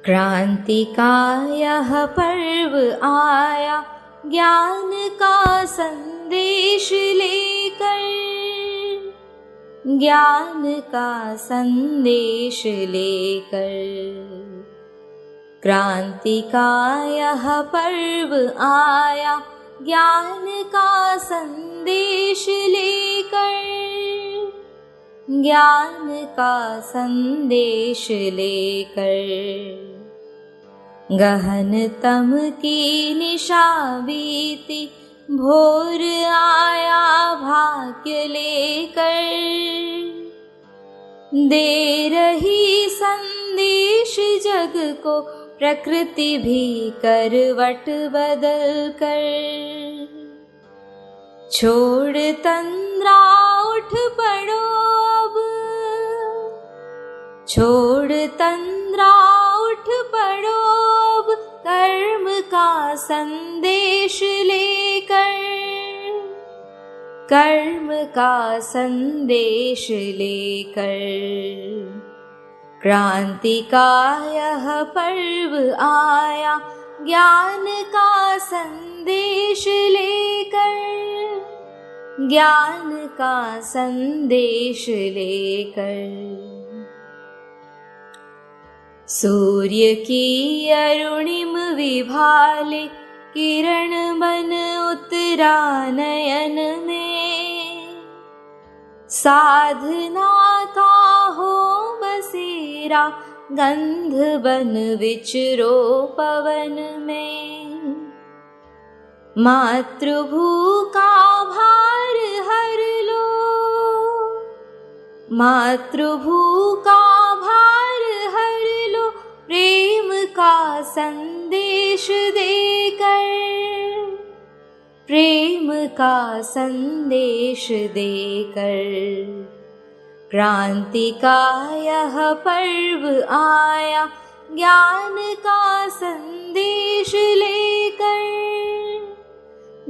क्रांति का यह पर्व आया ज्ञान का संदेश लेकर, ज्ञान का संदेश लेकर। क्रांति का यह पर्व आया ज्ञान का संदेश लेकर, ज्ञान का संदेश लेकर। गहनतम की निशा बीती, भोर आया भाग्य लेकर, दे रही संदेश जग को प्रकृति भी करवट बदल कर। छोड़ तंद्रा उठ पड़ो अब, छोड़ तंद्रा उठ पड़ो अब, कर्म का संदेश लेकर, कर्म का संदेश लेकर। क्रांति का यह पर्व आया ज्ञान का संदेश लेकर, ज्ञान का संदेश लेकर। सूर्य की अरुणिम विभाले, किरण बन उतरा नयन में। साधना का हो बसेरा, गंध बन विचरो पवन में। मातृभू का भार हर लो, मातृभू का भार हर लो, प्रेम का संदेश देकर, प्रेम का संदेश देकर। क्रांति का यह पर्व आया ज्ञान का संदेश लेकर,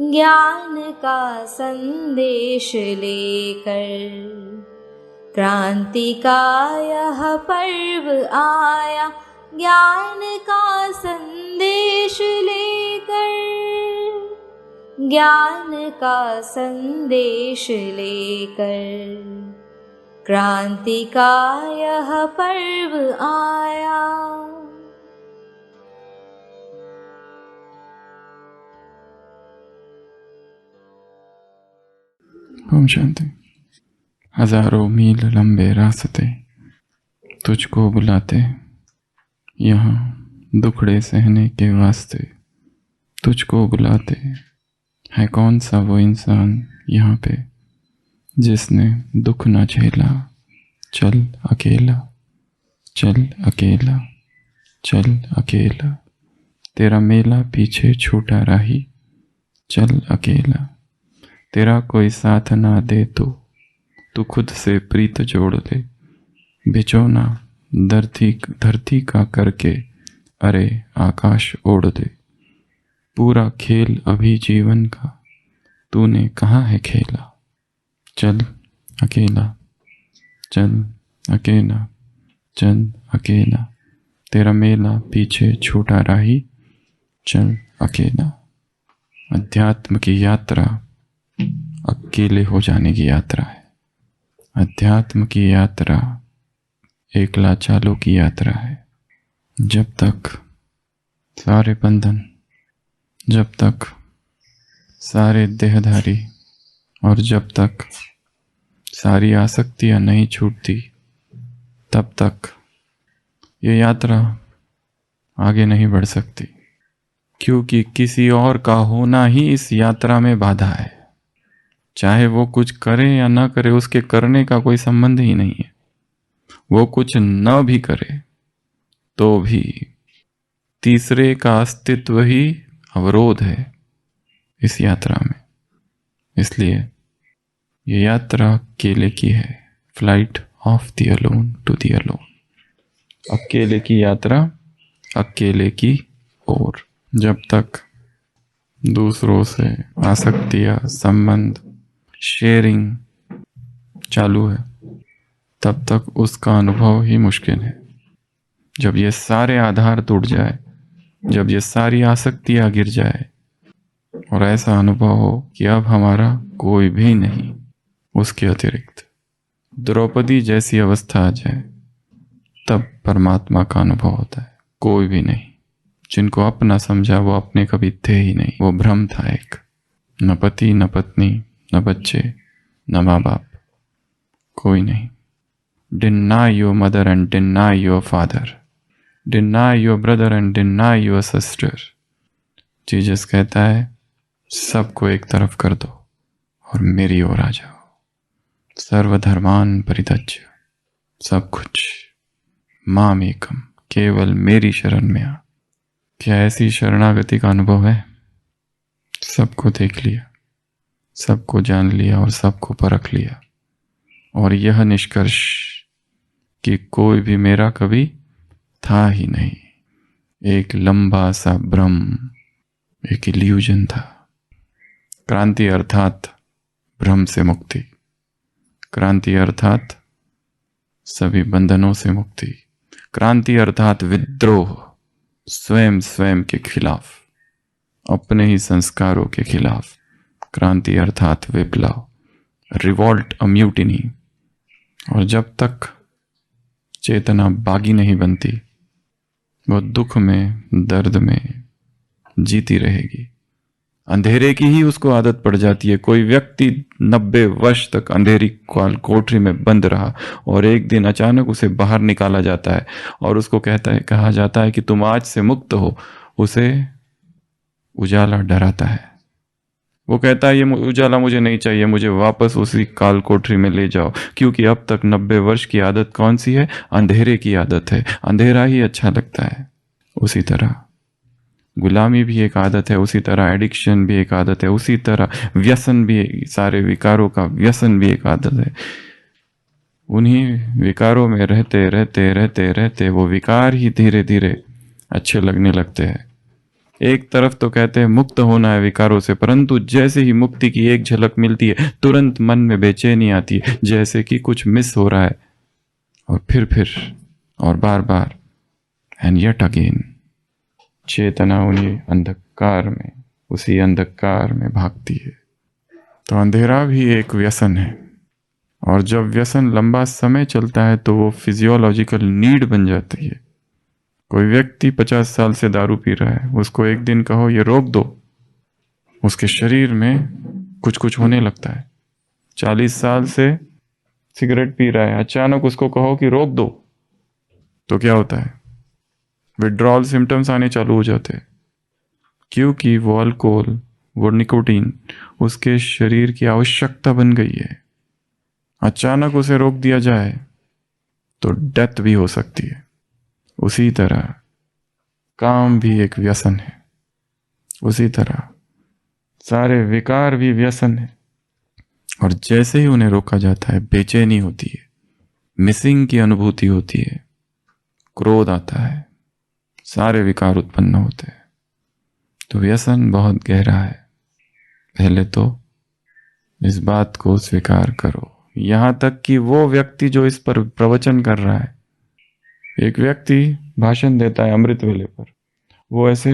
ज्ञान का संदेश लेकर। क्रांति का यह पर्व आया ज्ञान का संदेश लेकर, ज्ञान का संदेश लेकर। क्रांति का यह पर्व आया। ओम शांति। हजारों मील लंबे रास्ते तुझको बुलाते, यहाँ दुखड़े सहने के वास्ते तुझको बुलाते। है कौन सा वो इंसान यहाँ पे जिसने दुख न झेला? चल अकेला, चल अकेला, चल अकेला। तेरा मेला पीछे छूटा राही, चल अकेला। तेरा कोई साथ ना दे तो तू खुद से प्रीत जोड़ ले। बिचौना धरती का करके अरे आकाश ओढ़ दे। पूरा खेल अभी जीवन का तूने कहाँ है खेला? चल अकेला, चल अकेला, चल अकेला। तेरा मेला पीछे छूटा राही, चल अकेला। अध्यात्म की यात्रा अकेले हो जाने की यात्रा है। अध्यात्म की यात्रा एकला चालों की यात्रा है। जब तक सारे बंधन, जब तक सारे देहधारी और जब तक सारी आसक्तियां नहीं छूटती, तब तक ये यात्रा आगे नहीं बढ़ सकती, क्योंकि किसी और का होना ही इस यात्रा में बाधा है। चाहे वो कुछ करे या ना करे, उसके करने का कोई संबंध ही नहीं है। वो कुछ न भी करे तो भी तीसरे का अस्तित्व ही अवरोध है इस यात्रा में। इसलिए ये यात्रा अकेले की है। Flight of the alone to the alone. अकेले की यात्रा अकेले की ओर। जब तक दूसरों से आसक्तियां, संबंध, शेयरिंग चालू है, तब तक उसका अनुभव ही मुश्किल है। जब ये सारे आधार टूट जाए, जब ये सारी आसक्तियां गिर जाए और ऐसा अनुभव हो कि अब हमारा कोई भी नहीं उसके अतिरिक्त, द्रौपदी जैसी अवस्था आ जाए, तब परमात्मा का अनुभव होता है। कोई भी नहीं। जिनको अपना समझा वो अपने कभी थे ही नहीं, वो भ्रम था एक। न पति, न पत्नी, न बच्चे, न माँ बाप, कोई नहीं। Deny your mother and deny your father. Deny your brother and deny your sister. Jesus कहता है सबको एक तरफ कर दो और मेरी ओर आ जाओ। सर्वधर्मान परित्यज्य, सब कुछ माम एकम, केवल मेरी शरण में आ। क्या ऐसी शरणागति का अनुभव है? सबको देख लिया, सबको जान लिया और सबको परख लिया, और यह निष्कर्ष कि कोई भी मेरा कभी था ही नहीं, एक लंबा सा भ्रम, एक इल्यूजन था। क्रांति अर्थात भ्रम से मुक्ति, क्रांति अर्थात सभी बंधनों से मुक्ति, क्रांति अर्थात विद्रोह, स्वयं स्वयं के खिलाफ, अपने ही संस्कारों के खिलाफ। क्रांति अर्थात विप्लव, रिवॉल्ट, म्यूटिनी। और जब तक चेतना बागी नहीं बनती, वो दुख में, दर्द में जीती रहेगी। अंधेरे की ही उसको आदत पड़ जाती है। कोई व्यक्ति 90 वर्ष तक अंधेरी कोठरी में बंद रहा और एक दिन अचानक उसे बाहर निकाला जाता है और उसको कहा जाता है कि तुम आज से मुक्त हो। उसे उजाला डराता है। वो कहता है ये उजाला मुझे नहीं चाहिए, मुझे वापस उसी काल कोठरी में ले जाओ, क्योंकि अब तक 90 वर्ष की आदत कौन सी है? अंधेरे की आदत है। अंधेरा ही अच्छा लगता है। उसी तरह गुलामी भी एक आदत है, उसी तरह एडिक्शन भी एक आदत है, उसी तरह व्यसन भी, सारे विकारों का व्यसन भी एक आदत है। उन्हीं विकारों में रहते रहते रहते रहते वो विकार ही धीरे धीरे अच्छे लगने लगते हैं। एक तरफ तो कहते हैं मुक्त होना है विकारों से, परंतु जैसे ही मुक्ति की एक झलक मिलती है तुरंत मन में बेचैनी आती है, जैसे कि कुछ मिस हो रहा है। और फिर और बार बार, एंड येट अगेन, चेतना उन्हीं अंधकार में, उसी अंधकार में भागती है। तो अंधेरा भी एक व्यसन है, और जब व्यसन लंबा समय चलता है तो वो फिजियोलॉजिकल नीड बन जाती है। कोई व्यक्ति 50 साल से दारू पी रहा है, उसको एक दिन कहो ये रोक दो, उसके शरीर में कुछ कुछ होने लगता है। 40 साल से सिगरेट पी रहा है, अचानक उसको कहो कि रोक दो, तो क्या होता है? विड्रॉल सिम्टम्स आने चालू हो जाते हैं, क्योंकि वो अल्कोहल, वो निकोटीन उसके शरीर की आवश्यकता बन गई है। अचानक उसे रोक दिया जाए तो डेथ भी हो सकती है। उसी तरह काम भी एक व्यसन है, उसी तरह सारे विकार भी व्यसन है। और जैसे ही उन्हें रोका जाता है बेचैनी होती है, मिसिंग की अनुभूति होती है, क्रोध आता है, सारे विकार उत्पन्न होते हैं। तो व्यसन बहुत गहरा है। पहले तो इस बात को स्वीकार करो। यहां तक कि वो व्यक्ति जो इस पर प्रवचन कर रहा है, एक व्यक्ति भाषण देता है अमृत वेले पर, वो ऐसे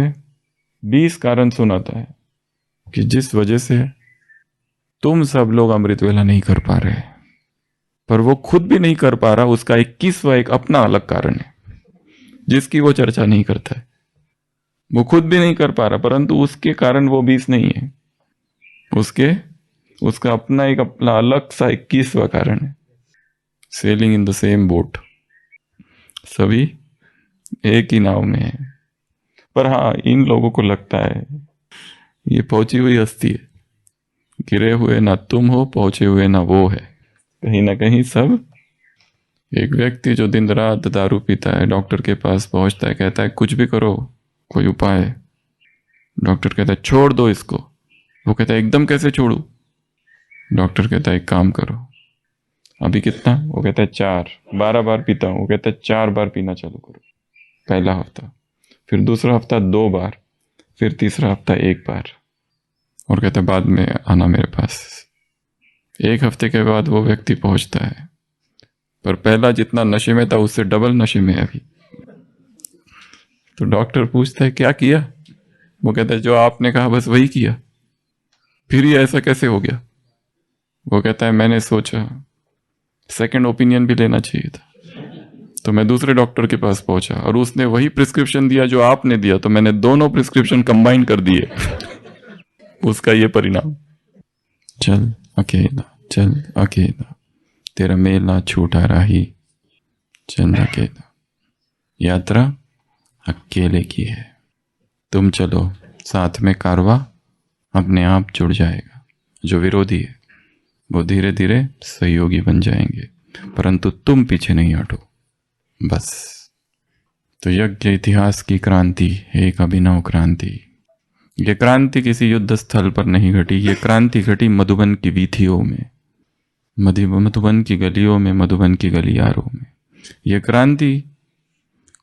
20 कारण सुनाता है कि जिस वजह से तुम सब लोग अमृत वेला नहीं कर पा रहे, पर वो खुद भी नहीं कर पा रहा। उसका 21वां एक अपना अलग कारण है जिसकी वो चर्चा नहीं करता है। वो खुद भी नहीं कर पा रहा, परंतु उसके कारण वो 20 नहीं है, उसका अपना एक अपना अलग सा 21वां कारण है। Selling in the same boat, सभी एक ही नाव में है। पर हाँ, इन लोगों को लगता है ये पहुंची हुई हस्ती है, गिरे हुए ना तुम हो, पहुंचे हुए ना वो है, कहीं ना कहीं सब। एक व्यक्ति जो दिन रात दारू पीता है, डॉक्टर के पास पहुंचता है, कहता है कुछ भी करो, कोई उपाय। डॉक्टर कहता है छोड़ दो इसको। वो कहता है एकदम कैसे छोड़ू? डॉक्टर कहता है एक काम करो, अभी कितना? वो कहता है 4, 12 बार पीता हूं। वो कहता है 4 बार पीना चालू करो, पहला हफ्ता, फिर दूसरा हफ्ता 2 बार, फिर तीसरा हफ्ता 1 बार। और कहता है बाद में आना मेरे पास। 1 हफ्ते के बाद वो व्यक्ति पहुंचता है, पर पहला जितना नशे में था उससे डबल नशे में है अभी। तो डॉक्टर पूछता है क्या किया? वो कहता है जो आपने कहा बस वही किया। फिर ये ऐसा कैसे हो गया? वो कहता है मैंने सोचा सेकंड ओपिनियन भी लेना चाहिए था, तो मैं दूसरे डॉक्टर के पास पहुंचा और उसने वही प्रिस्क्रिप्शन दिया जो आपने दिया, तो मैंने दोनों प्रिस्क्रिप्शन कंबाइन कर दिए। उसका ये परिणाम। चल अकेला, चल अकेला, तेरा मेला छूटा राही, चल अकेला, यात्रा अकेले की है। तुम चलो साथ में कारवा अपने आप जुड़ जाएगा। जो विरोधी है वो धीरे धीरे सहयोगी बन जाएंगे, परंतु तुम पीछे नहीं हटो बस। तो यज्ञ इतिहास की क्रांति, एक अभिनव क्रांति। ये क्रांति किसी युद्ध स्थल पर नहीं घटी, ये क्रांति घटी मधुबन की वीथियों में, मधुबन की गलियों में, मधुबन की गलियारों में। ये क्रांति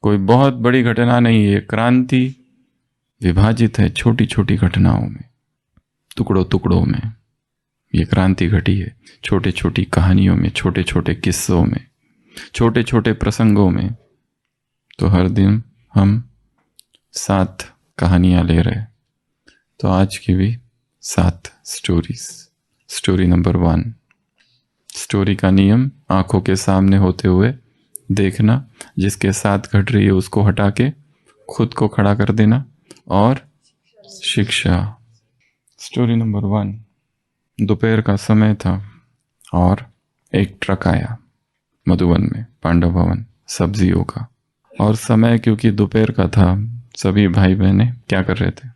कोई बहुत बड़ी घटना नहीं है, क्रांति विभाजित है छोटी छोटी घटनाओं में, टुकड़ों टुकड़ों में। ये क्रांति घटी है छोटे छोटी कहानियों में, छोटे छोटे किस्सों में, छोटे छोटे प्रसंगों में। तो हर दिन हम 7 कहानियां ले रहे, तो आज की भी 7 स्टोरीज। स्टोरी नंबर 1, स्टोरी का नियम आंखों के सामने होते हुए देखना, जिसके साथ घट रही है उसको हटा के खुद को खड़ा कर देना। और शिक्षा। स्टोरी नंबर 1, दोपहर का समय था और एक ट्रक आया मधुबन में, पांडव भवन सब्जियों का। और समय क्योंकि दोपहर का था, सभी भाई बहनें क्या कर रहे थे?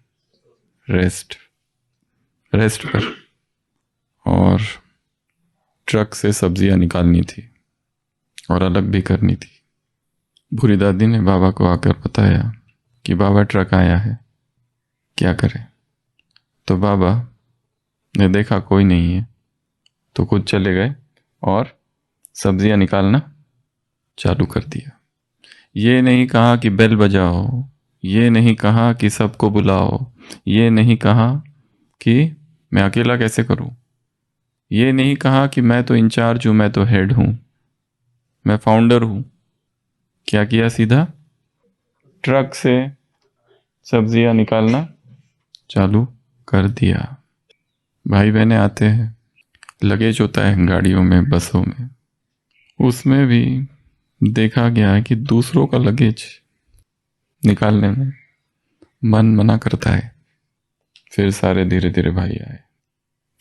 रेस्ट पर। और ट्रक से सब्जियां निकालनी थी और अलग भी करनी थी। भूरी दादी ने बाबा को आकर बताया कि बाबा ट्रक आया है, क्या करें? तो बाबा ने देखा कोई नहीं है, तो खुद चले गए और सब्जियां निकालना चालू कर दिया। ये नहीं कहा कि बेल बजाओ, ये नहीं कहा कि सबको बुलाओ, ये नहीं कहा कि मैं अकेला कैसे करूं, ये नहीं कहा कि मैं तो इंचार्ज हूं, मैं तो हेड हूं, मैं फाउंडर हूं। क्या किया? सीधा ट्रक से सब्जियां निकालना चालू कर दिया। भाई बहनें आते हैं, लगेज होता है गाड़ियों में, बसों में, उसमें भी देखा गया है कि दूसरों का लगेज निकालने में मन मना करता है। फिर सारे धीरे धीरे भाई आए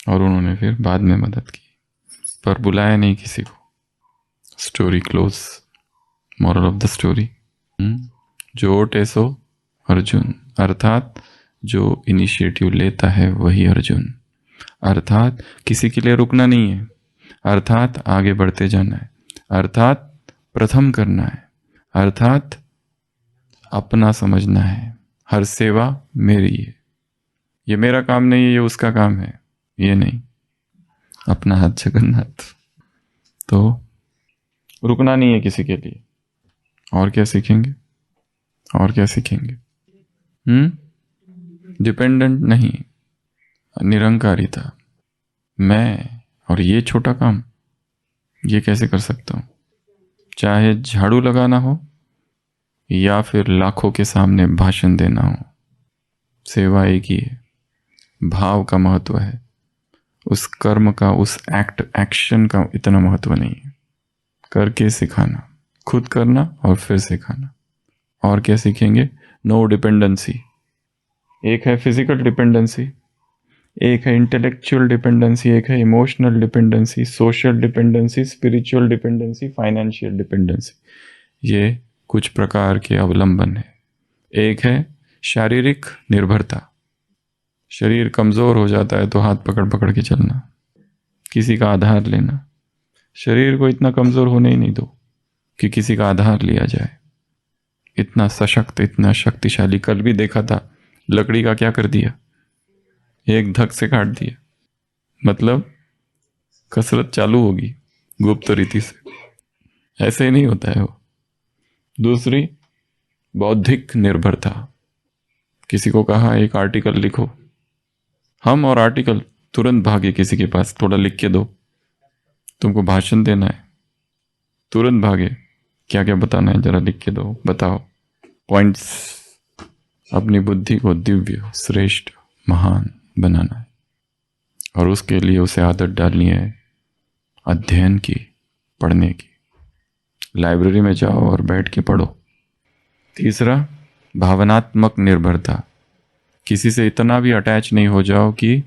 और उन्होंने फिर बाद में मदद की, पर बुलाया नहीं किसी को। Story close. Moral of the story, जो टेसो अर्जुन, अर्थात जो इनिशिएटिव लेता है वही अर्जुन। अर्थात किसी के लिए रुकना नहीं है, अर्थात आगे बढ़ते जाना है, अर्थात प्रथम करना है, अर्थात अपना समझना है। हर सेवा मेरी है, ये मेरा काम नहीं है, ये उसका काम है, ये नहीं। अपना हाथ जगन्नाथ। तो रुकना नहीं है किसी के लिए। और क्या सीखेंगे? और क्या सीखेंगे? डिपेंडेंट नहीं, निरंकारिता। मैं और ये छोटा काम, ये कैसे कर सकता हूं? चाहे झाड़ू लगाना हो या फिर लाखों के सामने भाषण देना हो, सेवा एक ही है। भाव का महत्व है, उस कर्म का, उस एक्शन का इतना महत्व नहीं है। करके सिखाना, खुद करना और फिर सिखाना। और क्या सीखेंगे? No dependency. एक है फिजिकल डिपेंडेंसी, एक है इंटेलेक्चुअल डिपेंडेंसी, एक है emotional dependency, social dependency, spiritual dependency, financial dependency. ये कुछ प्रकार के अवलंबन है। एक है शारीरिक निर्भरता, शरीर कमजोर हो जाता है तो हाथ पकड़ पकड़ के चलना, किसी का आधार लेना। शरीर को इतना कमजोर होने ही नहीं दो कि किसी का आधार लिया जाए। इतना सशक्त, इतना शक्तिशाली। कल भी देखा था, लकड़ी का क्या कर दिया? एक धक से काट दिया। मतलब कसरत चालू होगी गुप्त रीति से, ऐसे ही नहीं होता है वो। दूसरी, बौद्धिक निर्भरता। किसी को कहा एक आर्टिकल लिखो, हम और आर्टिकल तुरंत भागे किसी के पास, थोड़ा लिख के दो। तुमको भाषण देना है, तुरंत भागे, क्या क्या बताना है जरा लिख के दो, बताओ, पॉइंट्स अपनी बुद्धि को दिव्य, श्रेष्ठ, महान बनाना है, और उसके लिए उसे आदत डालनी है अध्ययन की, पढ़ने की। लाइब्रेरी में जाओ और बैठ के पढ़ो। तीसरा, भावनात्मक निर्भरता। किसी से इतना भी अटैच नहीं हो जाओ कि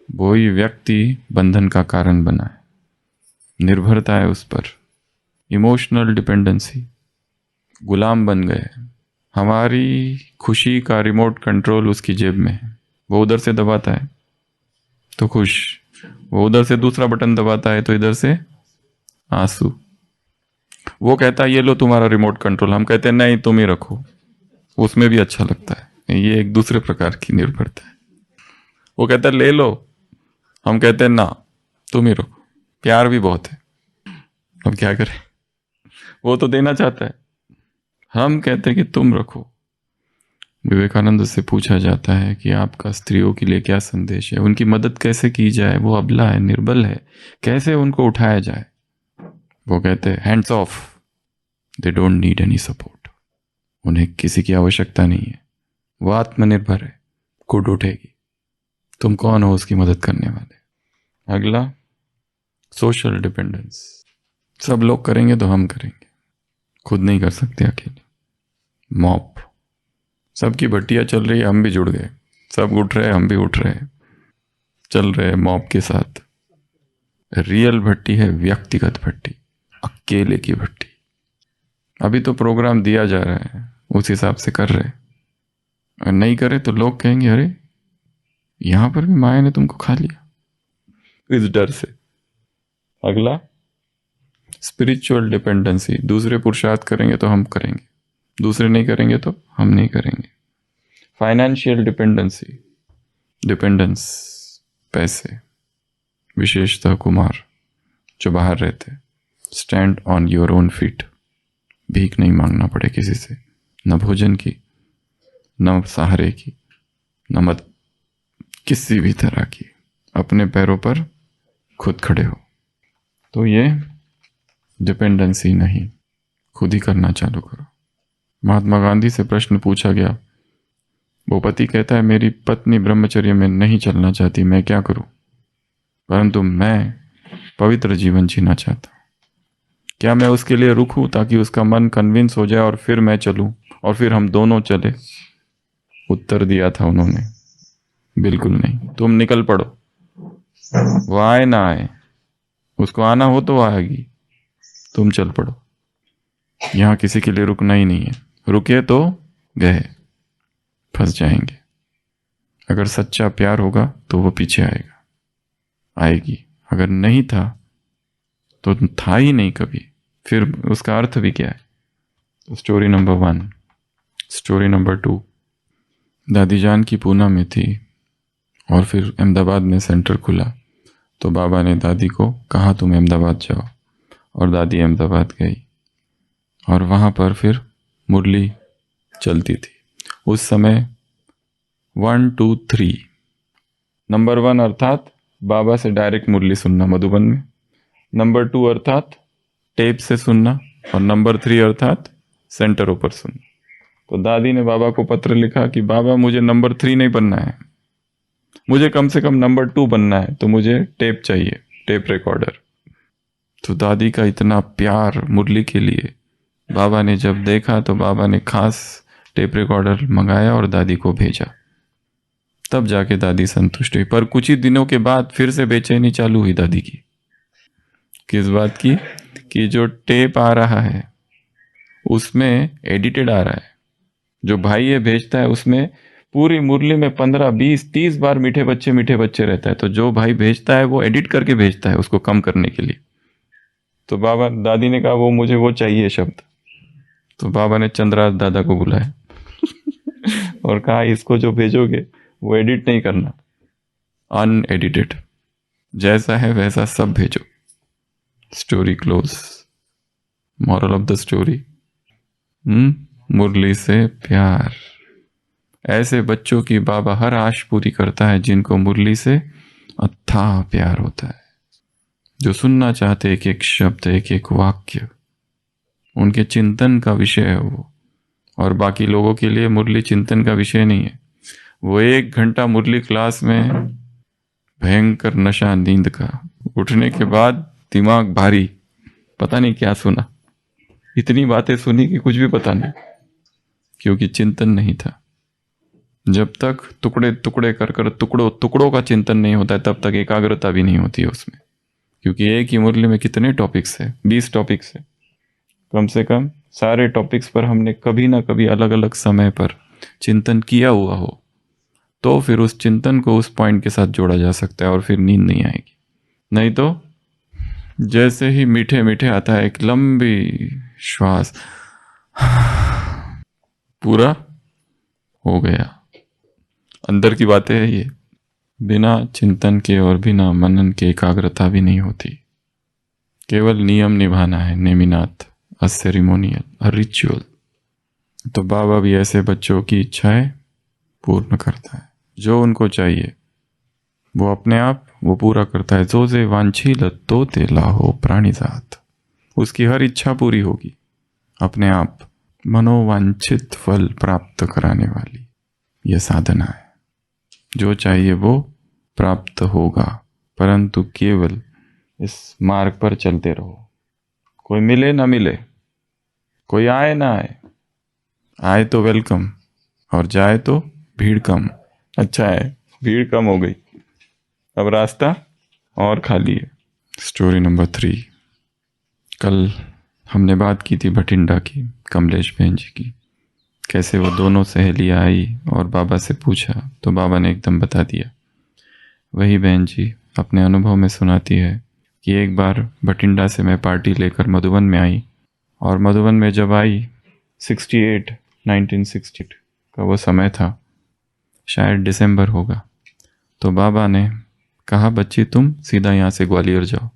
वही व्यक्ति बंधन का कारण बनाए। निर्भरता है उस पर, इमोशनल डिपेंडेंसी। गुलाम बन गए। हमारी खुशी का रिमोट कंट्रोल उसकी जेब में है। वो उधर से दबाता है तो खुश, वो उधर से दूसरा बटन दबाता है तो इधर से आंसू। वो कहता है ये लो तुम्हारा रिमोट कंट्रोल, हम कहते हैं नहीं तुम ही रखो, उसमें भी अच्छा लगता है। ये एक दूसरे प्रकार की निर्भरता है। वो कहता है ले लो, हम कहते हैं ना तुम ही रखो। प्यार भी बहुत है, अब क्या करें, वो तो देना चाहता है, हम कहते हैं कि तुम रखो। विवेकानंद से पूछा जाता है कि आपका स्त्रियों के लिए क्या संदेश है, उनकी मदद कैसे की जाए, वो अबला है, निर्बल है, कैसे उनको उठाया जाए। वो कहते हैं hands of, they don't need any support, उन्हें किसी की आवश्यकता नहीं है, वो आत्मनिर्भर है, खुद उठेगी, तुम कौन हो उसकी मदद करने वाले। अगला, सोशल डिपेंडेंस। सब लोग करेंगे तो हम करेंगे, खुद नहीं कर सकते अकेले। मॉप, सबकी भट्टियां चल रही है, हम भी जुड़ गए, सब उठ रहे हम भी उठ रहे, चल रहे मॉप के साथ। रियल भट्टी है व्यक्तिगत भट्टी, अकेले की भट्टी। अभी तो प्रोग्राम दिया जा रहा है, उस हिसाब से कर रहे, और नहीं करे तो लोग कहेंगे अरे यहां पर भी माया ने तुमको खा लिया, इस डर से। अगला, स्पिरिचुअल डिपेंडेंसी। दूसरे पुरुषार्थ करेंगे तो हम करेंगे, दूसरे नहीं करेंगे तो हम नहीं करेंगे। फाइनेंशियल डिपेंडेंसी, डिपेंडेंस, पैसे, विशेषतः कुमार जो बाहर रहते। Stand on your own feet, भीख नहीं मांगना पड़े किसी से, न भोजन की, न सहारे की, न मत किसी भी तरह की, अपने पैरों पर खुद खड़े हो। तो ये डिपेंडेंसी नहीं, खुद ही करना चालू करो। महात्मा गांधी से प्रश्न पूछा गया, वो पति कहता है मेरी पत्नी ब्रह्मचर्य में नहीं चलना चाहती, मैं क्या करूं, परंतु मैं पवित्र जीवन जीना चाहता हूं, क्या मैं उसके लिए रुकूं ताकि उसका मन कन्विंस हो जाए और फिर मैं चलूं और फिर हम दोनों चले। उत्तर दिया था उन्होंने, बिल्कुल नहीं, तुम निकल पड़ो, वो आए ना आए, उसको आना हो तो आएगी, तुम चल पड़ो। यहां किसी के लिए रुकना ही नहीं है, रुके तो गए, फंस जाएंगे। अगर सच्चा प्यार होगा तो वो पीछे आएगा, आएगी, अगर नहीं था तो था ही नहीं कभी, फिर उसका अर्थ भी क्या है। तो स्टोरी नंबर 1। स्टोरी नंबर 2, दादी जान की पूना में थी और फिर अहमदाबाद में सेंटर खुला, तो बाबा ने दादी को कहा तुम अहमदाबाद जाओ, और दादी अहमदाबाद गई, और वहाँ पर फिर मुरली चलती थी। उस समय 1 2 3, नंबर 1 अर्थात बाबा से डायरेक्ट मुरली सुनना मधुबन में, नंबर 2 अर्थात टेप से सुनना, और नंबर 3 अर्थात सेंटरों पर सुनना। तो दादी ने बाबा को पत्र लिखा कि बाबा मुझे नंबर 3 नहीं बनना है, मुझे कम से कम नंबर 2 बनना है, तो मुझे टेप चाहिए, टेप रिकॉर्डर। तो दादी का इतना प्यार मुरली के लिए, बाबा ने जब देखा तो बाबा ने खास टेप रिकॉर्डर मंगाया और दादी को भेजा, तब जाके दादी संतुष्ट हुई। पर कुछ ही दिनों के बाद फिर से बेचैनी चालू हुई दादी की। किस बात की? कि जो टेप आ रहा है उसमें एडिटेड आ रहा है, जो भाई ये भेजता है उसमें पूरी मुरली में 15 20 30 बार मीठे बच्चे रहता है, तो जो भाई भेजता है वो एडिट करके भेजता है उसको कम करने के लिए। तो बाबा दादी ने कहा वो मुझे वो चाहिए शब्द, तो बाबा ने चंद्रास दादा को बुलाया और कहा इसको जो भेजोगे वो एडिट नहीं करना, अनएडिटेड, जैसा है वैसा सब भेजो। Story close. Moral of the story, मुरली से प्यार। ऐसे बच्चों की बाबा हर आश पूरी करता है जिनको मुरली से अथाह प्यार होता है, जो सुनना चाहते एक एक शब्द, एक एक वाक्य, उनके चिंतन का विषय है वो, और बाकी लोगों के लिए मुरली चिंतन का विषय नहीं है। वो 1 घंटा मुरली क्लास में भयंकर नशा नींद का, उठने के बाद दिमाग भारी, पता नहीं क्या सुना, इतनी बातें सुनी कि कुछ भी पता नहीं, क्योंकि चिंतन नहीं था। जब तक टुकड़े टुकड़े कर कर टुकड़ों का चिंतन नहीं होता है, तब तक एकाग्रता भी नहीं होती है उसमें। क्योंकि एक ही मुरली में कितने टॉपिक्स है, 20 टॉपिक्स है कम से कम। सारे टॉपिक्स पर हमने कभी ना कभी अलग अलग समय पर चिंतन किया हुआ हो, तो फिर उस चिंतन को उस पॉइंट के साथ जोड़ा जा सकता है और फिर नींद नहीं आएगी। नहीं तो जैसे ही मीठे मीठे आता है एक लंबी श्वास, पूरा हो गया। अंदर की बातें है ये। बिना चिंतन के और बिना मनन के एकाग्रता भी नहीं होती। केवल नियम निभाना है, नेमिनाथ, अ सेरिमोनियल, अ रिचुअल। तो बाबा भी ऐसे बच्चों की इच्छाएं पूर्ण करता है। जो उनको चाहिए वो अपने आप वो पूरा करता है। जो जे वांछील तो ते लाहो प्राणिजात, उसकी हर इच्छा पूरी होगी अपने आप। मनोवांछित फल प्राप्त कराने वाली यह साधना है। जो चाहिए वो प्राप्त होगा, परंतु केवल इस मार्ग पर चलते रहो। कोई मिले ना मिले, कोई आए ना आए, आए तो वेलकम और जाए तो भीड़ कम। अच्छा है, भीड़ कम हो गई, अब रास्ता और खाली है। Story number 3। कल हमने बात की थी भटिंडा की, कमलेश बहन जी की। कैसे वो दोनों सहेलियाँ आई और बाबा से पूछा तो बाबा ने एकदम बता दिया। वही बहन जी अपने अनुभव में सुनाती है कि एक बार भटिंडा से मैं पार्टी लेकर मधुबन में आई, और मधुबन में जब आई 1968 का वो समय था, शायद दिसंबर होगा। तो बाबा ने कहा, बच्ची तुम सीधा यहाँ से ग्वालियर जाओ,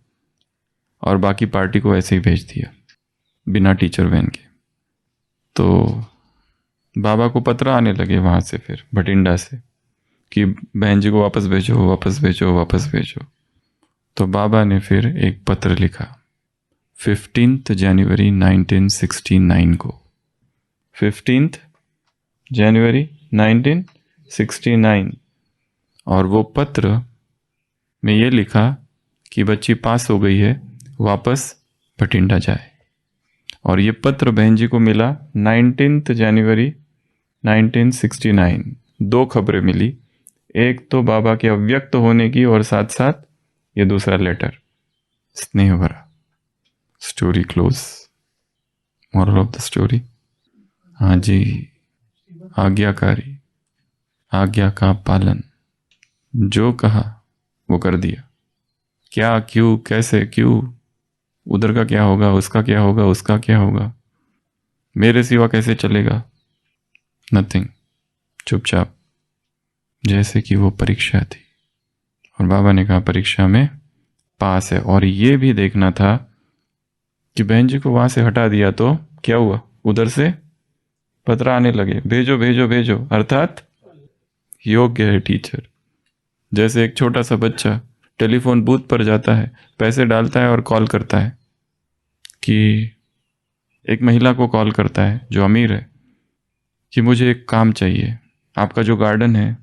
और बाकी पार्टी को ऐसे ही भेज दिया बिना टीचर वैन के। तो बाबा को पत्र आने लगे वहाँ से, फिर भटिंडा से, कि बहन जी को वापस भेजो वापस भेजो वापस भेजो। तो बाबा ने फिर एक पत्र लिखा 15 जनवरी 1969 को। 15 जनवरी 1969। और वो पत्र में ये लिखा कि बच्ची पास हो गई है, वापस भटिंडा जाए। और ये पत्र बहन जी को मिला 19 जनवरी 1969। 2 खबरें मिली, एक तो बाबा के अव्यक्त होने की, और साथ साथ ये दूसरा लेटर, स्नेह भरा। Story close. Moral of the story, हाँ जी, आज्ञाकारी, आज्ञा का पालन। जो कहा वो कर दिया। क्या, क्यों, कैसे, क्यों, उधर का क्या होगा, उसका क्या होगा, उसका क्या होगा, मेरे सिवा कैसे चलेगा, नथिंग। चुपचाप, जैसे कि वो परीक्षा थी, और बाबा ने कहा परीक्षा में पास है। और ये भी देखना था कि बहन जी को वहां से हटा दिया तो क्या हुआ, उधर से पत्र आने लगे, भेजो भेजो भेजो, अर्थात योग्य है टीचर। जैसे एक छोटा सा बच्चा टेलीफोन बूथ पर जाता है, पैसे डालता है और कॉल करता है, कि एक महिला को कॉल करता है जो अमीर है कि मुझे एक काम चाहिए, आपका जो गार्डन है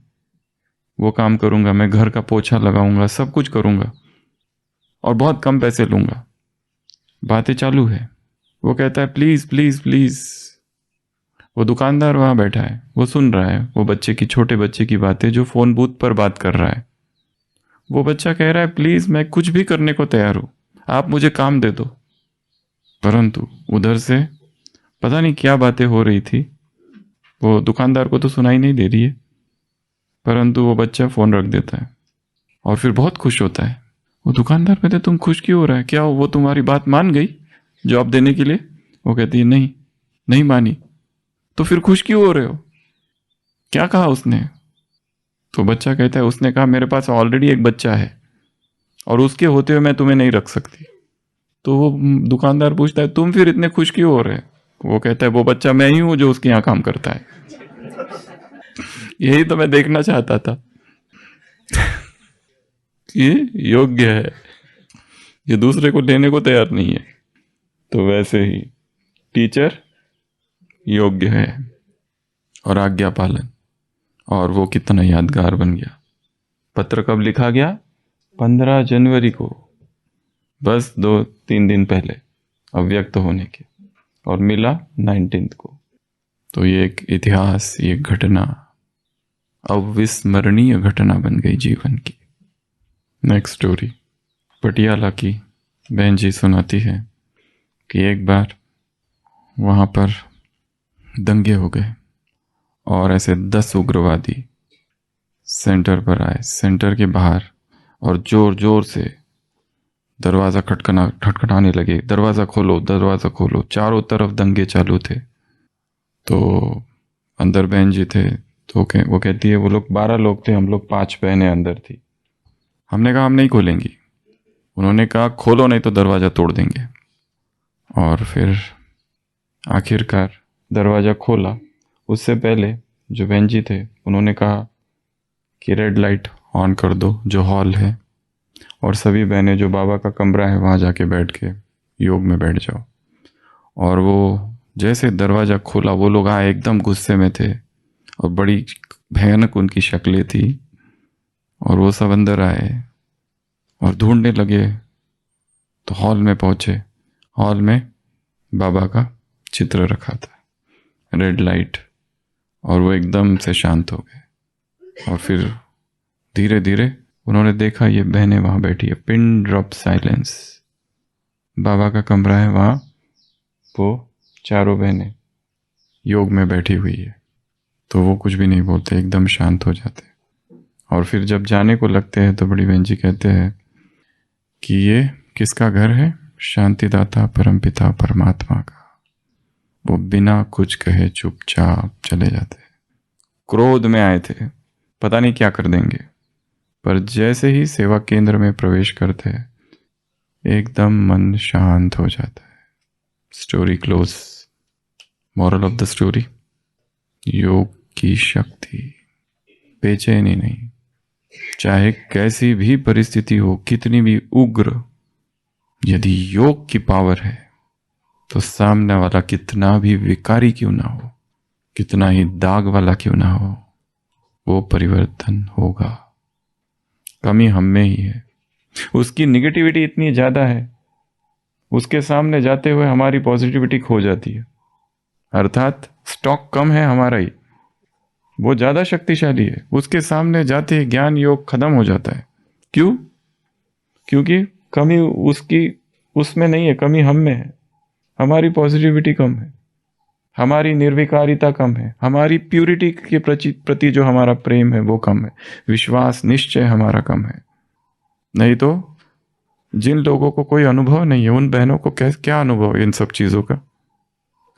वो काम करूंगा, मैं घर का पोछा लगाऊंगा, सब कुछ करूंगा और बहुत कम पैसे लूंगा। बातें चालू है, वो कहता है प्लीज प्लीज प्लीज। वो दुकानदार वहां बैठा है, वो सुन रहा है वो बच्चे की, छोटे बच्चे की बातें जो फोन बूथ पर बात कर रहा है। वो बच्चा कह रहा है प्लीज मैं कुछ भी करने को तैयार हूं, आप मुझे काम दे दो। परंतु उधर से पता नहीं क्या बातें हो रही थी, वो दुकानदार को तो सुनाई नहीं दे रही है, परंतु वो बच्चा फोन रख देता है और फिर बहुत खुश होता है। वो दुकानदार कहते तुम खुश क्यों हो रहा है, क्या वो तुम्हारी बात मान गई जवाब देने के लिए? वो कहती है नहीं, नहीं मानी। तो फिर खुश क्यों हो रहे हो, क्या कहा उसने? तो बच्चा कहता है उसने कहा मेरे पास ऑलरेडी एक बच्चा है और उसके होते हुए मैं तुम्हें नहीं रख सकती। तो वो दुकानदार पूछता है तुम फिर इतने खुश क्यों हो रहे हैं? वो कहता है वो बच्चा मैं ही हूं जो उसके यहाँ काम करता है। यही तो मैं देखना चाहता था कि योग्य है, ये दूसरे को लेने को तैयार नहीं है। तो वैसे ही टीचर योग्य है। और आज्ञा पालन, और वो कितना यादगार बन गया। पत्र कब लिखा गया? 15 जनवरी को, बस 2-3 दिन पहले अव्यक्त होने के, और मिला 19 को। तो ये एक इतिहास, ये घटना अविस्मरणीय घटना बन गई जीवन की। नेक्स्ट स्टोरी पटियाला की बहन जी सुनाती है कि एक बार वहाँ पर दंगे हो गए और ऐसे 10 उग्रवादी सेंटर पर आए, सेंटर के बाहर, और जोर जोर से दरवाज़ा खटखटाने लगे, दरवाज़ा खोलो, दरवाज़ा खोलो। चारों तरफ दंगे चालू थे। तो अंदर बहन जी थे, तो वो कहती है वो लोग 12 लोग थे, हम लोग 5 बहनें अंदर थी। हमने कहा हम नहीं खोलेंगी। उन्होंने कहा खोलो नहीं तो दरवाज़ा तोड़ देंगे। और फिर आखिरकार दरवाज़ा खोला। उससे पहले जो बहन जी थे उन्होंने कहा कि रेड लाइट ऑन कर दो जो हॉल है, और सभी बहनें जो बाबा का कमरा है वहाँ जाके बैठ के योग में बैठ जाओ। और वो जैसे दरवाज़ा खोला, वो लोग आए, एकदम गुस्से में थे और बड़ी भयानक उनकी शक्लें थी। और वो सब अंदर आए और ढूंढने लगे, तो हॉल में पहुँचे। हॉल में बाबा का चित्र रखा था, रेड लाइट, और वो एकदम से शांत हो गए। और फिर धीरे धीरे उन्होंने देखा ये बहनें वहाँ बैठी है, पिन ड्रॉप साइलेंस। बाबा का कमरा है वहाँ, वो चारों बहनें योग में बैठी हुई है। तो वो कुछ भी नहीं बोलते, एकदम शांत हो जाते। और फिर जब जाने को लगते हैं तो बड़ी बहन जी कहते हैं कि ये किसका घर है? शांतिदाता परमपिता परमात्मा का। वो बिना कुछ कहे चुपचाप चले जाते। क्रोध में आए थे, पता नहीं क्या कर देंगे, पर जैसे ही सेवा केंद्र में प्रवेश करते हैं एकदम मन शांत हो जाता है। Story close. Moral of the story, योग की शक्ति बेचैनी नहीं। चाहे कैसी भी परिस्थिति हो, कितनी भी उग्र, यदि योग की पावर है तो सामने वाला कितना भी विकारी क्यों ना हो, कितना ही दाग वाला क्यों ना हो, वो परिवर्तन होगा। कमी हम में ही है। उसकी निगेटिविटी इतनी ज्यादा है, उसके सामने जाते हुए हमारी पॉजिटिविटी खो जाती है। अर्थात स्टॉक कम है हमारा ही, वो ज्यादा शक्तिशाली है, उसके सामने जाते ही ज्ञान योग खत्म हो जाता है। क्यों? क्योंकि कमी उसमें नहीं है, कमी हम में है। हमारी पॉजिटिविटी कम है, हमारी निर्विकारिता कम है, हमारी प्यूरिटी के प्रति जो हमारा प्रेम है वो कम है, विश्वास निश्चय हमारा कम है। नहीं तो जिन लोगों को कोई अनुभव नहीं है, उन बहनों को क्या अनुभव है इन सब चीज़ों का?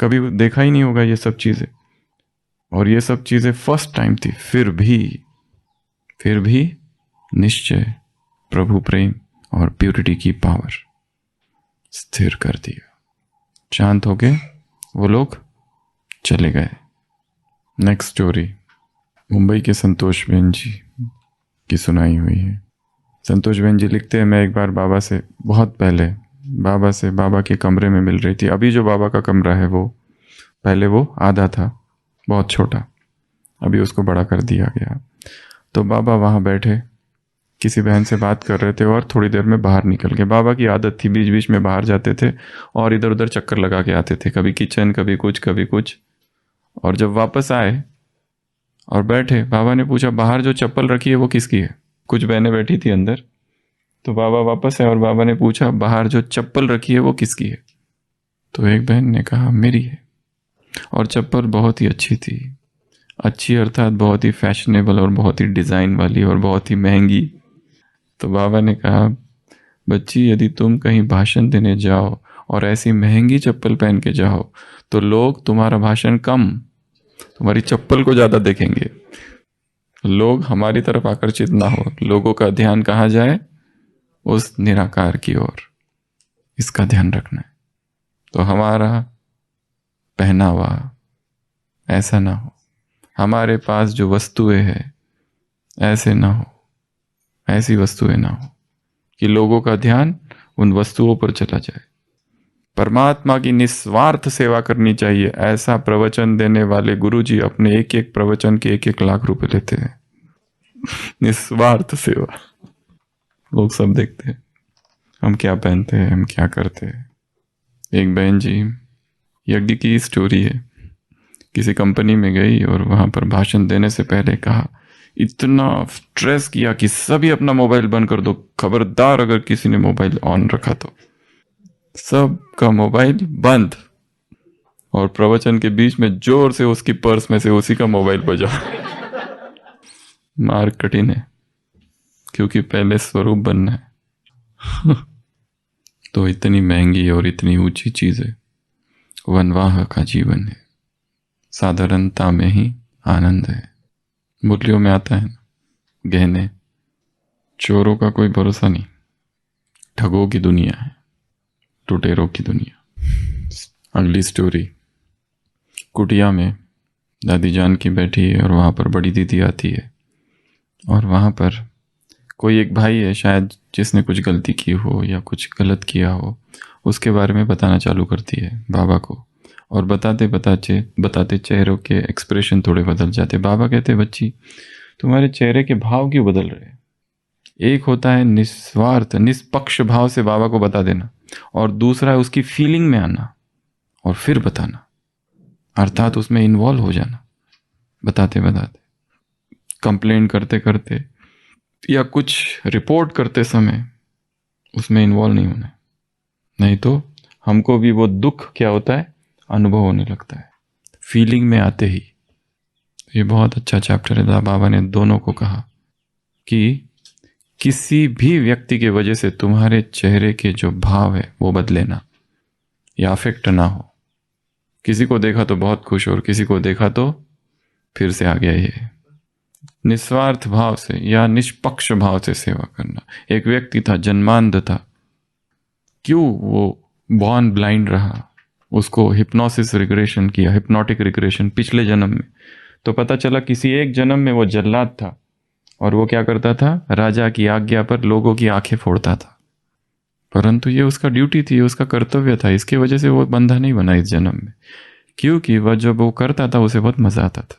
कभी देखा ही नहीं होगा ये सब चीज़ें, और ये सब चीज़ें फर्स्ट टाइम थी। फिर भी निश्चय, प्रभु प्रेम और प्यूरिटी की पावर स्थिर कर दिया। शांत हो गए, वो लोग चले गए। नेक्स्ट स्टोरी मुंबई के संतोष बहन जी की सुनाई हुई है। संतोष बहन जी लिखते हैं, मैं एक बार बाबा से बहुत पहले बाबा के कमरे में मिल रही थी। अभी जो बाबा का कमरा है वो पहले वो आधा था, बहुत छोटा, अभी उसको बड़ा कर दिया गया। तो बाबा वहाँ बैठे किसी बहन से बात कर रहे थे और थोड़ी देर में बाहर निकल गए। बाबा की आदत थी बीच बीच में बाहर जाते थे और इधर उधर चक्कर लगा के आते थे, कभी किचन कभी कुछ। और जब वापस आए और बैठे, बाबा ने पूछा बाहर जो चप्पल रखी है वो किसकी है? कुछ बहनें बैठी थी अंदर। तो बाबा वापस आए और बाबा ने पूछा बाहर जो चप्पल रखी है वो किसकी है? तो एक बहन ने कहा मेरी है। और चप्पल बहुत ही अच्छी थी, अच्छी अर्थात बहुत ही फैशनेबल और बहुत ही डिज़ाइन वाली और बहुत ही महंगी। तो बाबा ने कहा बच्ची, यदि तुम कहीं भाषण देने जाओ और ऐसी महंगी चप्पल पहन के जाओ तो लोग तुम्हारा भाषण कम, तुम्हारी चप्पल को ज़्यादा देखेंगे। लोग हमारी तरफ आकर्षित ना हो, लोगों का ध्यान कहाँ जाए? उस निराकार की ओर। इसका ध्यान रखना है। तो हमारा पहनावा ऐसा ना हो, हमारे पास जो वस्तुएं हैं ऐसे ना हो, ऐसी वस्तुएं ना हो कि लोगों का ध्यान उन वस्तुओं पर चला जाए। परमात्मा की निस्वार्थ सेवा करनी चाहिए, ऐसा प्रवचन देने वाले गुरुजी अपने एक एक प्रवचन के 1-1 लाख रुपए लेते हैं। निस्वार्थ सेवा। लोग सब देखते हैं हम क्या पहनते हैं, हम क्या करते हैं। एक बहन जी, यज्ञ की स्टोरी है, किसी कंपनी में गई और वहां पर भाषण देने से पहले कहा, इतना स्ट्रेस किया कि सभी अपना मोबाइल बंद कर दो, खबरदार अगर किसी ने मोबाइल ऑन रखा तो। सबका मोबाइल बंद, और प्रवचन के बीच में जोर से उसकी पर्स में से उसी का मोबाइल बजा। मार्ग कठिन है, क्योंकि पहले स्वरूप बनना है। तो इतनी महंगी और इतनी ऊंची चीज है, वनवाह का जीवन है, साधारणता में ही आनंद है। मूल्यों में आता है गहने, चोरों का कोई भरोसा नहीं, ठगों की दुनिया है, लुटेरों की दुनिया। अगली स्टोरी, कुटिया में दादी जान की बैठी है और वहां पर बड़ी दीदी आती है, और वहां पर कोई एक भाई है शायद जिसने कुछ गलती की हो या कुछ गलत किया हो, उसके बारे में बताना चालू करती है बाबा को, और बताते बताते चेहरों के एक्सप्रेशन थोड़े बदल जाते। बाबा कहते, बच्ची तुम्हारे चेहरे के भाव क्यों बदल रहे हैं? एक होता है निस्वार्थ निष्पक्ष भाव से बाबा को बता देना, और दूसरा है उसकी फीलिंग में आना और फिर बताना, अर्थात उसमें इन्वॉल्व हो जाना। बताते बताते, कंप्लेन करते करते या कुछ रिपोर्ट करते समय उसमें इन्वॉल्व नहीं होना, नहीं तो हमको भी वो दुख क्या होता है अनुभव होने लगता है फीलिंग में आते ही। ये बहुत अच्छा चैप्टर है। बाबा ने दोनों को कहा कि किसी भी व्यक्ति के वजह से तुम्हारे चेहरे के जो भाव है वो बदले ना, या अफेक्ट ना हो। किसी को देखा तो बहुत खुश और किसी को देखा तो फिर से आ गया ये। निस्वार्थ भाव से या निष्पक्ष भाव से सेवा करना। एक व्यक्ति था, जन्मांध था, क्यों वो बॉर्न ब्लाइंड रहा? उसको हिप्नोसिस रिग्रेशन किया, हिप्नोटिक रिग्रेशन पिछले जन्म में, तो पता चला किसी एक जन्म में वो जल्लाद था और वो क्या करता था, राजा की आज्ञा पर लोगों की आंखें फोड़ता था। परंतु ये उसका ड्यूटी थी, उसका कर्तव्य था, इसकी वजह से वो बंधा नहीं बना इस जन्म में, क्योंकि वह जब वो करता था उसे बहुत मजा आता था।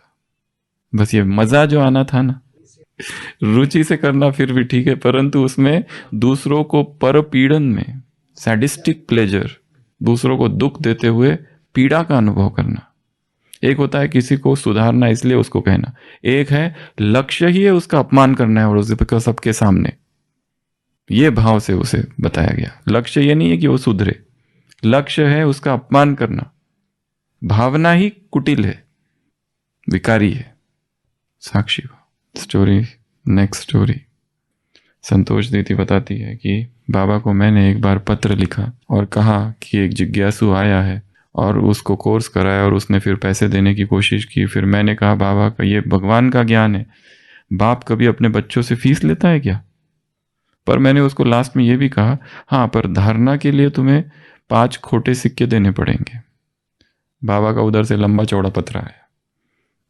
बस ये मजा जो आना था ना, रुचि से करना फिर भी ठीक है, परंतु उसमें दूसरों को परपीड़न में सैडिस्टिक प्लेजर, दूसरों को दुख देते हुए पीड़ा का अनुभव करना। एक होता है किसी को सुधारना इसलिए उसको कहना, एक है लक्ष्य ही है उसका अपमान करना है और उसके सबके सामने। ये भाव से उसे बताया गया। लक्ष्य ये नहीं है कि वो सुधरे, लक्ष्य है उसका अपमान करना। भावना ही कुटिल है, विकारी है। साक्षी स्टोरी, नेक्स्ट स्टोरी। संतोष दीदी बताती है कि बाबा को मैंने एक बार पत्र लिखा और कहा कि एक जिज्ञासु आया है और उसको कोर्स कराया और उसने फिर पैसे देने की कोशिश की। फिर मैंने कहा बाबा का ये भगवान का ज्ञान है, बाप कभी अपने बच्चों से फीस लेता है क्या? पर मैंने उसको लास्ट में ये भी कहा, हाँ पर धारणा के लिए तुम्हें 5 खोटे सिक्के देने पड़ेंगे। बाबा का उधर से लंबा चौड़ा पत्र आया,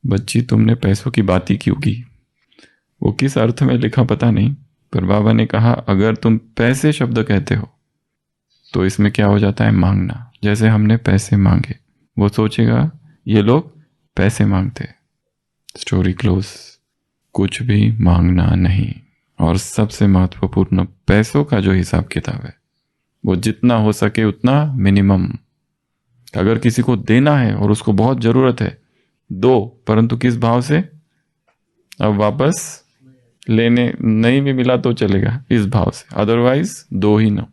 बच्ची तुमने पैसों की बात ही क्यों की? वो किस अर्थ में लिखा पता नहीं, पर बाबा ने कहा अगर तुम पैसे शब्द कहते हो तो इसमें क्या हो जाता है, मांगना। जैसे हमने पैसे मांगे, वो सोचेगा ये लोग पैसे मांगते। Story close. कुछ भी मांगना नहीं, और सबसे महत्वपूर्ण पैसों का जो हिसाब किताब है वो जितना हो सके उतना मिनिमम। अगर किसी को देना है और उसको बहुत जरूरत है, दो, परंतु किस भाव से? अब वापस लेने नहीं भी मिला तो चलेगा, इस भाव से, अदरवाइज दो ही ना।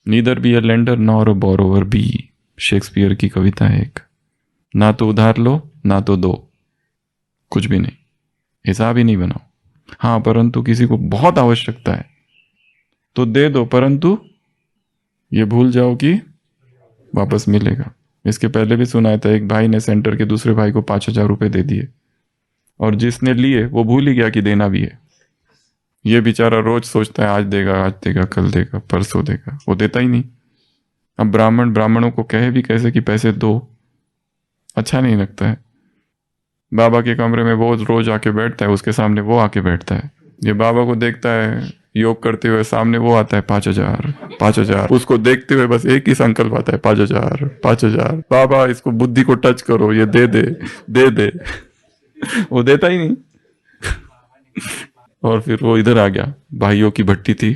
Neither be a lender nor a borrower be, Shakespeare की कविता है एक। ना तो उधार लो ना तो दो, कुछ भी नहीं, हिसाब ही नहीं बनाओ। हाँ, परंतु किसी को बहुत आवश्यकता है तो दे दो, परंतु ये भूल जाओ कि वापस मिलेगा। इसके पहले भी सुनाया था, एक भाई ने सेंटर के दूसरे भाई को 5,000 रुपए दे दिए और जिसने लिए वो भूल ही गया कि देना भी है। ये बेचारा रोज सोचता है आज देगा, कल देगा, परसों देगा, वो देता ही नहीं। अब ब्राह्मणों को कहे भी कैसे कि पैसे दो, अच्छा नहीं लगता है। बाबा के कमरे में वो रोज आके बैठता है, उसके सामने वो आके बैठता है, ये बाबा को देखता है योग करते हुए, सामने वो आता है 5,000 5,000। उसको देखते हुए बस एक ही संकल्प आता है, 5,000 5,000। बाबा इसको बुद्धि को टच करो, ये दे दे दे दे। वो देता ही नहीं। और फिर वो इधर आ गया, भाइयों की भट्टी थी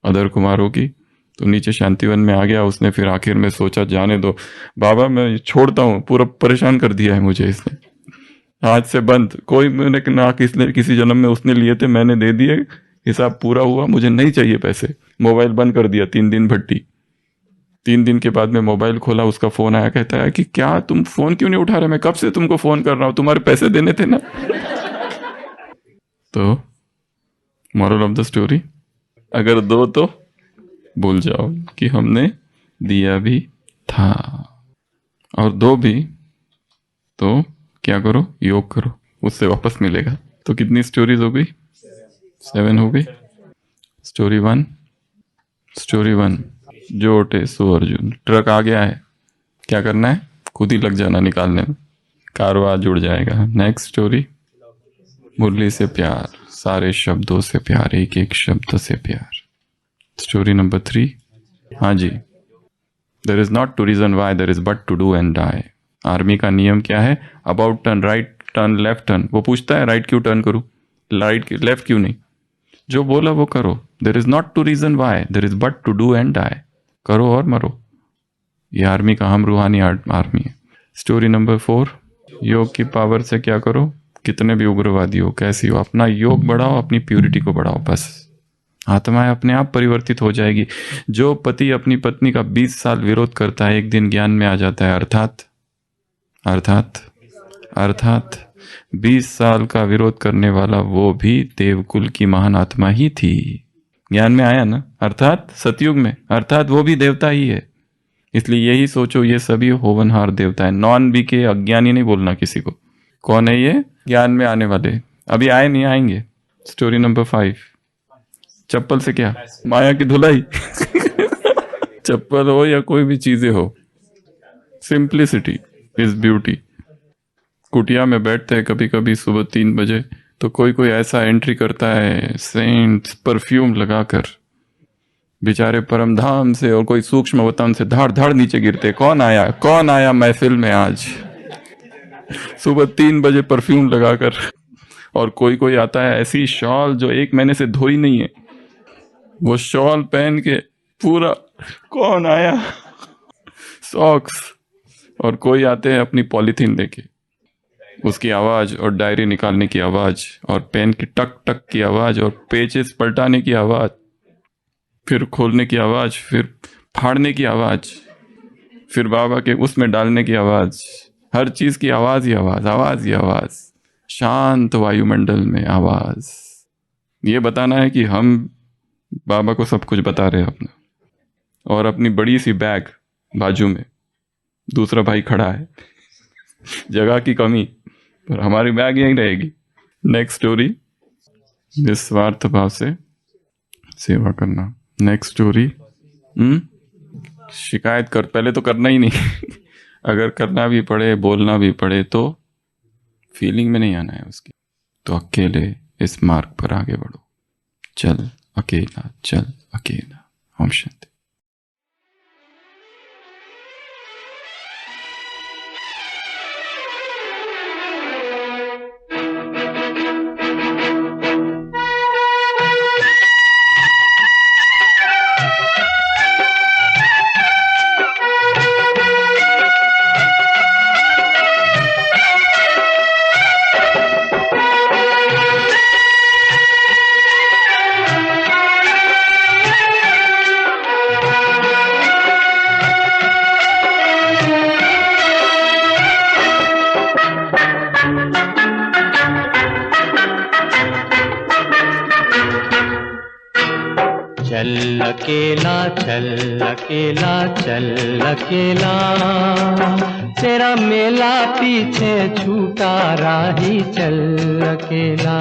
अदर कुमारों की, तो नीचे शांतिवन में आ गया उसने। फिर आखिर में सोचा जाने दो बाबा, मैं छोड़ता हूँ, पूरा परेशान कर दिया है मुझे इसने, आज से बंद। कोई मैंने ना किसी जन्म में उसने लिए थे, मैंने दे दिए, हिसाब पूरा हुआ, मुझे नहीं चाहिए पैसे। मोबाइल बंद कर दिया 3 दिन भट्टी। 3 दिन के बाद में मोबाइल खोला, उसका फोन आया, कहता है कि क्या तुम फोन क्यों नहीं उठा रहे, मैं कब से तुमको फोन कर रहा हूं, तुम्हारे पैसे देने थे ना। तो मॉरल ऑफ द स्टोरी, अगर दो तो भूल जाओ कि हमने दिया भी था, और दो भी तो क्या करो, योग करो, उससे वापस मिलेगा। तो कितनी स्टोरीज हो गई? 7 हो गई। स्टोरी 1 जो ओटे सो अर्जुन। ट्रक आ गया है, क्या करना है, खुद ही लग जाना निकालने में, कारवां जुड़ जाएगा। नेक्स्ट स्टोरी, मुरली से प्यार, सारे शब्दों से प्यार, एक एक शब्द से प्यार। स्टोरी नंबर 3, हाँ जी, there is not to reason why, there is but to do and die. Army का नियम क्या है? About turn, right turn, left turn. वो पूछता है राइट क्यों टर्न करूं, राइट लेफ्ट क्यों नहीं, जो बोला वो करो। There is not to reason why, there is but to do and die. करो और मरो। ये आर्मी का हम रूहानी आर्मी है। स्टोरी नंबर 4, योग की पावर से क्या करो, कितने भी उग्रवादी हो, कैसी हो, अपना योग बढ़ाओ, अपनी प्यूरिटी को बढ़ाओ, बस आत्माएं अपने आप परिवर्तित हो जाएगी। जो पति अपनी पत्नी का 20 साल विरोध करता है, एक दिन ज्ञान में आ जाता है। अर्थात 20 साल का विरोध करने वाला वो भी देवकुल की महान आत्मा ही थी। ज्ञान में आया ना, अर्थात सतयुग में, अर्थात वो भी देवता ही है। इसलिए यही सोचो, ये सभी होवनहार देवता है। नॉन बी के अज्ञानी नहीं बोलना किसी को। कौन है ये? ज्ञान में आने वाले, अभी आए नहीं, आएंगे। स्टोरी नंबर 5, चप्पल से क्या, माया की धुलाई। चप्पल हो या कोई भी चीजें हो, सिंप्लिसिटी इज ब्यूटी। कुटिया में बैठते हैं कभी कभी सुबह 3 बजे, तो कोई ऐसा एंट्री करता है सेंट परफ्यूम लगाकर, बेचारे परमधाम से और कोई सूक्ष्म वतन से धाड़ धाड़ नीचे गिरते। कौन आया महफिल में आज सुबह 3 बजे परफ्यूम लगाकर। और कोई आता है ऐसी शॉल जो 1 महीने से धोई नहीं है, वो शॉल पहन के पूरा, कौन आया, सॉक्स। और कोई आते हैं अपनी पॉलीथीन लेके, उसकी आवाज और डायरी निकालने की आवाज और पेन की टक टक की आवाज और पेजेस पलटाने की आवाज, फिर खोलने की आवाज, फिर फाड़ने की आवाज, फिर बाबा के उसमें डालने की आवाज, हर चीज की आवाज ही आवाज, शांत वायुमंडल में आवाज। ये बताना है कि हम बाबा को सब कुछ बता रहे हैं अपना। और अपनी बड़ी सी बैग बाजू में, दूसरा भाई खड़ा है, जगह की कमी, पर हमारी बैग यहीं रहेगी। नेक्स्ट स्टोरी, निस्वार्थ भाव से सेवा करना। नेक्स्ट स्टोरी, शिकायत कर, पहले तो करना ही नहीं। अगर करना भी पड़े, बोलना भी पड़े, तो फीलिंग में नहीं आना है उसकी। तो अकेले इस मार्ग पर आगे बढ़ो। चल अकेला। ओम शांति। चल अकेला, तेरा मेला पीछे छूटा राही, चल अकेला,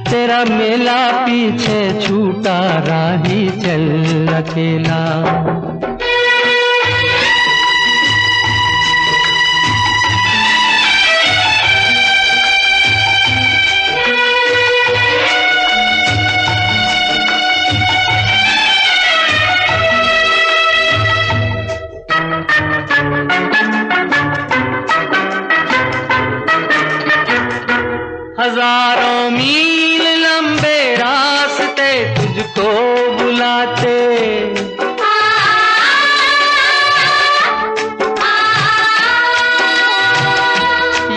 तेरा मेला पीछे छूटा राही, चल अकेला। तुझको बुलाते।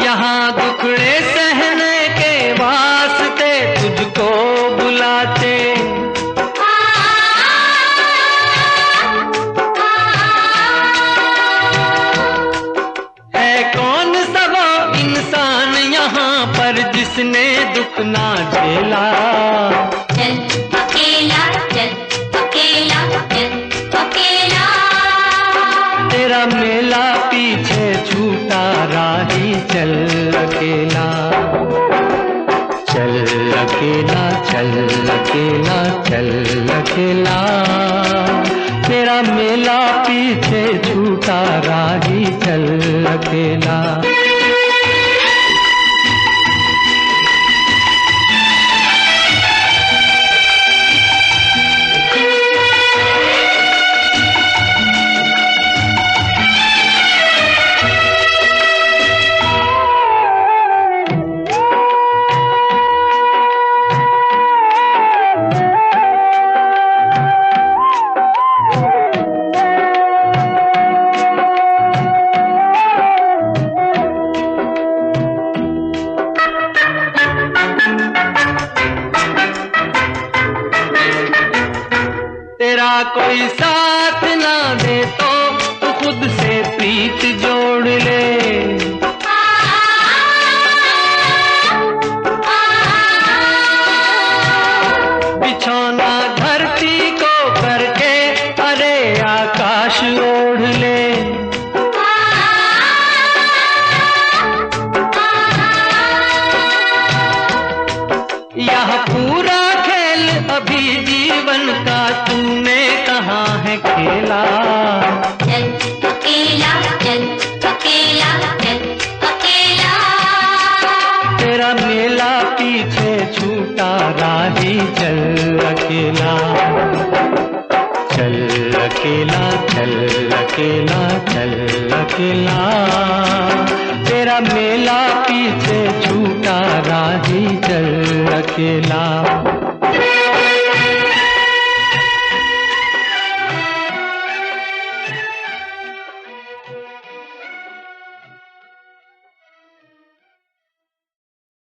यहाँ दुखड़े सहने के वास्ते तुझको बुलाते। है कौन सा वो इंसान यहाँ पर जिसने दुख ना झेला। चल अकेला, चल अकेला, चल अकेला। तेरा मेला पीछे छूटा राही चल अकेला। चल अकेला, चल अकेला, चल अकेला। तेरा मेला पीछे छूटा राही चल अकेला। तेरा कोई साथ ना दे तो तू खुद से प्रीत जोड़ ले। बिछौना धरती को करके अरे आकाश ओढ़ ले। यह पूरा खेल अभी जीवन का तूने कहाँ है खेला। चल अकेला, चल अकेला, चल अकेला। तेरा मेला पीछे छूटा राही चल अकेला। चल अकेला, चल अकेला, चल अकेला। तेरा मेला पीछे छूटा राही चल अकेला।